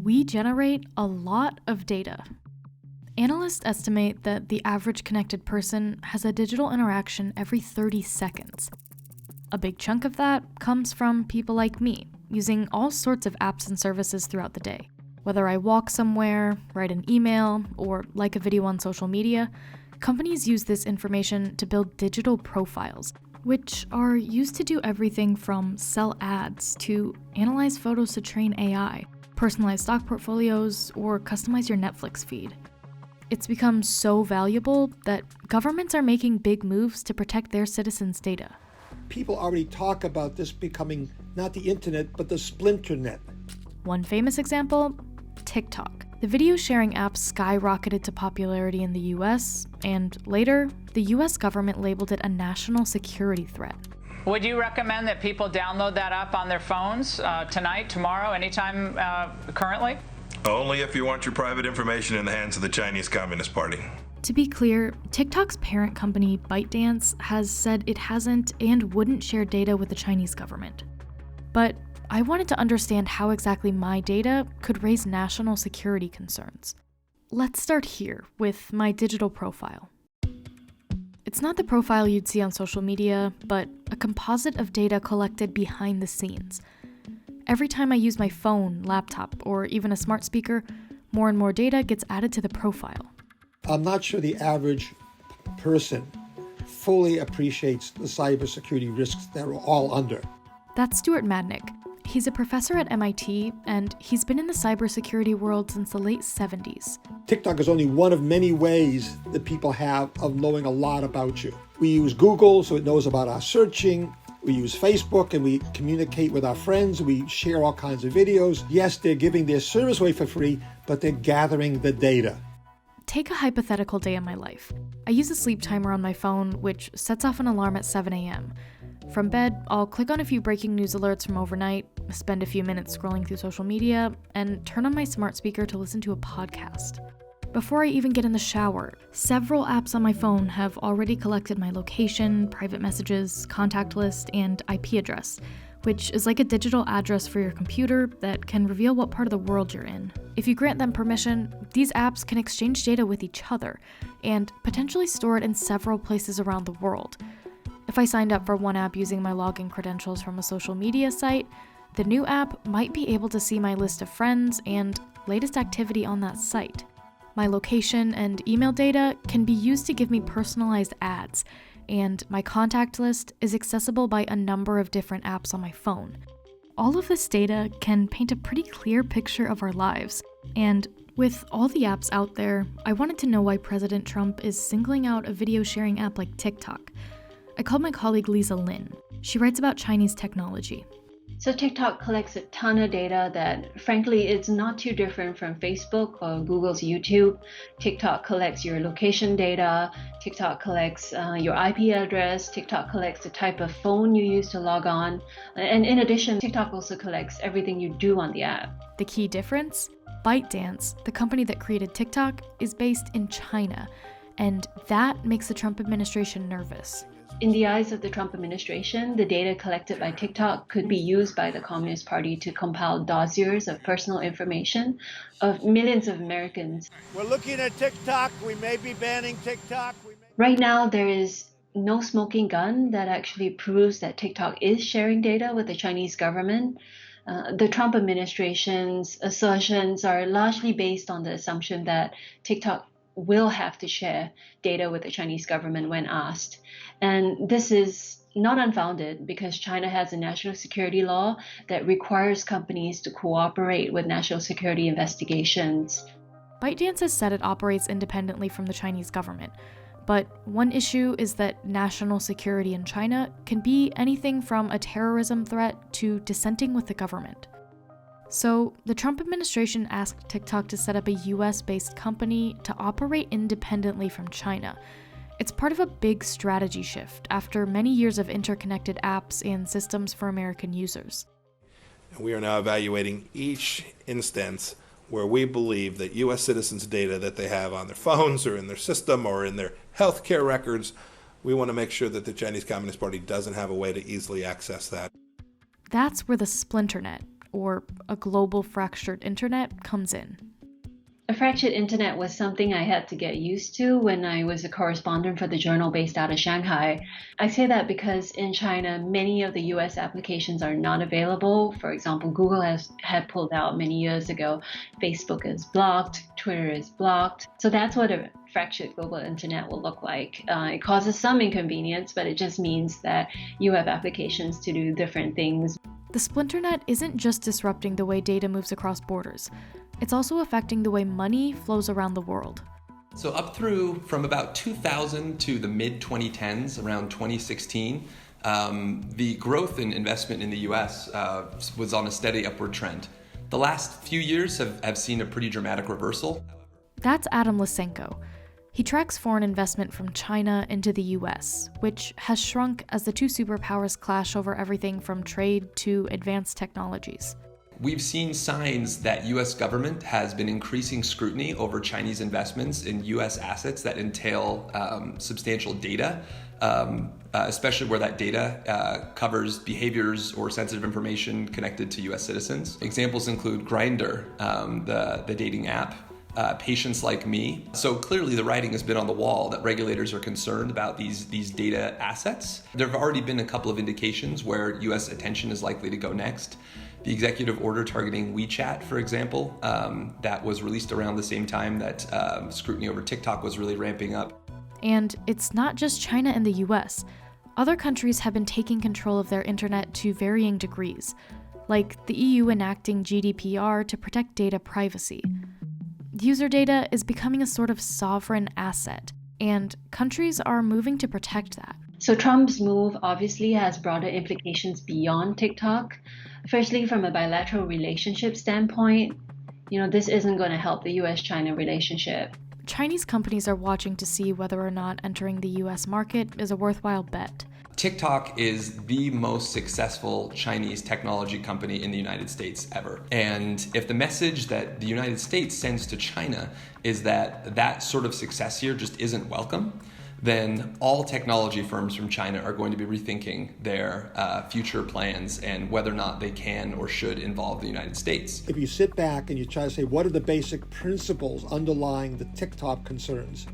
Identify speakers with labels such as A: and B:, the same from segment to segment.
A: we generate a lot of data. Analysts estimate that the average connected person has a digital interaction every 30 seconds. A big chunk of that comes from people like me, using all sorts of apps and services throughout the day. Whether I walk somewhere, write an email, or like a video on social media, companies use this information to build digital profiles, which are used to do everything from sell ads to analyze photos to train AI, personalize stock portfolios, or customize your Netflix feed. It's become so valuable that governments are making big moves to protect their citizens' data.
B: People already talk about this becoming not the internet, but the splinternet.
A: One famous example, TikTok. The video sharing app skyrocketed to popularity in the US, and later, the US government labeled it a national security threat.
C: Would you recommend that people download that app on their phones tonight, tomorrow, anytime currently?
D: Only if you want your private information in the hands of the Chinese Communist Party.
A: To be clear, TikTok's parent company, ByteDance, has said it hasn't and wouldn't share data with the Chinese government. But I wanted to understand how exactly my data could raise national security concerns. Let's start here with my digital profile. It's not the profile you'd see on social media, but a composite of data collected behind the scenes. Every time I use my phone, laptop, or even a smart speaker, more and more data gets added to the profile.
B: I'm not sure the average person fully appreciates the cybersecurity risks that we're all under.
A: That's Stuart Madnick. He's a professor at MIT, and he's been in the cybersecurity world since the late 70s.
B: TikTok is only one of many ways that people have of knowing a lot about you. We use Google, so it knows about our searching. We use Facebook and we communicate with our friends. We share all kinds of videos. Yes, they're giving their service away for free, but they're gathering the data.
A: Take a hypothetical day in my life. I use a sleep timer on my phone, which sets off an alarm at 7 a.m. From bed, I'll click on a few breaking news alerts from overnight, spend a few minutes scrolling through social media, and turn on my smart speaker to listen to a podcast. Before I even get in the shower, several apps on my phone have already collected my location, private messages, contact list, and IP address, which is like a digital address for your computer that can reveal what part of the world you're in. If you grant them permission, these apps can exchange data with each other and potentially store it in several places around the world. If I signed up for one app using my login credentials from a social media site, the new app might be able to see my list of friends and latest activity on that site. My location and email data can be used to give me personalized ads, and my contact list is accessible by a number of different apps on my phone. All of this data can paint a pretty clear picture of our lives, and with all the apps out there, I wanted to know why President Trump is singling out a video sharing app like TikTok. I called my colleague Lisa Lin. She writes about Chinese technology.
E: So TikTok collects a ton of data that, frankly, it's not too different from Facebook or Google's YouTube. TikTok collects your location data. TikTok collects your IP address. TikTok collects the type of phone you use to log on. And in addition, TikTok also collects everything you do on the app.
A: The key difference? ByteDance, the company that created TikTok, is based in China, and that makes the Trump administration nervous.
E: In the eyes of the Trump administration, the data collected by TikTok could be used by the Communist Party to compile dossiers of personal information of millions of Americans.
F: We're looking at TikTok. We may be banning TikTok.
E: Right now, there is no smoking gun that actually proves that TikTok is sharing data with the Chinese government. The Trump administration's assertions are largely based on the assumption that TikTok will have to share data with the Chinese government when asked. And this is not unfounded because China has a national security law that requires companies to cooperate with national security investigations.
A: ByteDance has said it operates independently from the Chinese government, but one issue is that national security in China can be anything from a terrorism threat to dissenting with the government. So, the Trump administration asked TikTok to set up a US-based company to operate independently from China. It's part of a big strategy shift after many years of interconnected apps and systems for American users.
D: We are now evaluating each instance where we believe that U.S. citizens' data that they have on their phones or in their system or in their healthcare records, we want to make sure that the Chinese Communist Party doesn't have a way to easily access that.
A: That's where the splinternet, or a global fractured internet, comes in.
E: A fractured internet was something I had to get used to when I was a correspondent for the journal based out of Shanghai. I say that because in China, many of the US applications are not available. For example, Google had pulled out many years ago. Facebook is blocked, Twitter is blocked. So that's what a fractured global internet will look like. It causes some inconvenience, but it just means that you have applications to do different things.
A: The splinternet isn't just disrupting the way data moves across borders. It's also affecting the way money flows around the world.
G: So up through from about 2000 to the mid-2010s, around 2016, the growth in investment in the US was on a steady upward trend. The last few years have seen a pretty dramatic reversal.
A: That's Adam Lysenko. He tracks foreign investment from China into the US, which has shrunk as the two superpowers clash over everything from trade to advanced technologies.
G: We've seen signs that U.S. government has been increasing scrutiny over Chinese investments in U.S. assets that entail substantial data, especially where that data covers behaviors or sensitive information connected to U.S. citizens. Examples include Grindr, the dating app, Patients Like Me. So clearly the writing has been on the wall that regulators are concerned about these data assets. There have already been a couple of indications where U.S. attention is likely to go next. The executive order targeting WeChat, for example, that was released around the same time that scrutiny over TikTok was really ramping up.
A: And it's not just China and the US. Other countries have been taking control of their internet to varying degrees, like the EU enacting GDPR to protect data privacy. User data is becoming a sort of sovereign asset, and countries are moving to protect that.
E: So Trump's move obviously has broader implications beyond TikTok. Firstly, from a bilateral relationship standpoint, this isn't going to help the U.S.-China relationship.
A: Chinese companies are watching to see whether or not entering the U.S. market is a worthwhile bet.
G: TikTok is the most successful Chinese technology company in the United States ever. And if the message that the United States sends to China is that sort of success here just isn't welcome, then all technology firms from China are going to be rethinking their future plans and whether or not they can or should involve the United States.
B: If you sit back and you try to say, what are the basic principles underlying the TikTok concerns?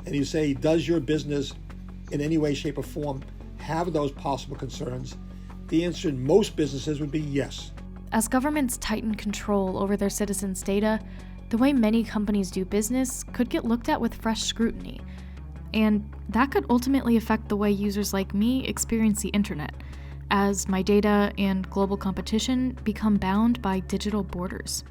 B: And you say, does your business in any way, shape, or form have those possible concerns? The answer in most businesses would be yes.
A: As governments tighten control over their citizens' data, the way many companies do business could get looked at with fresh scrutiny. And that could ultimately affect the way users like me experience the internet, as my data and global competition become bound by digital borders.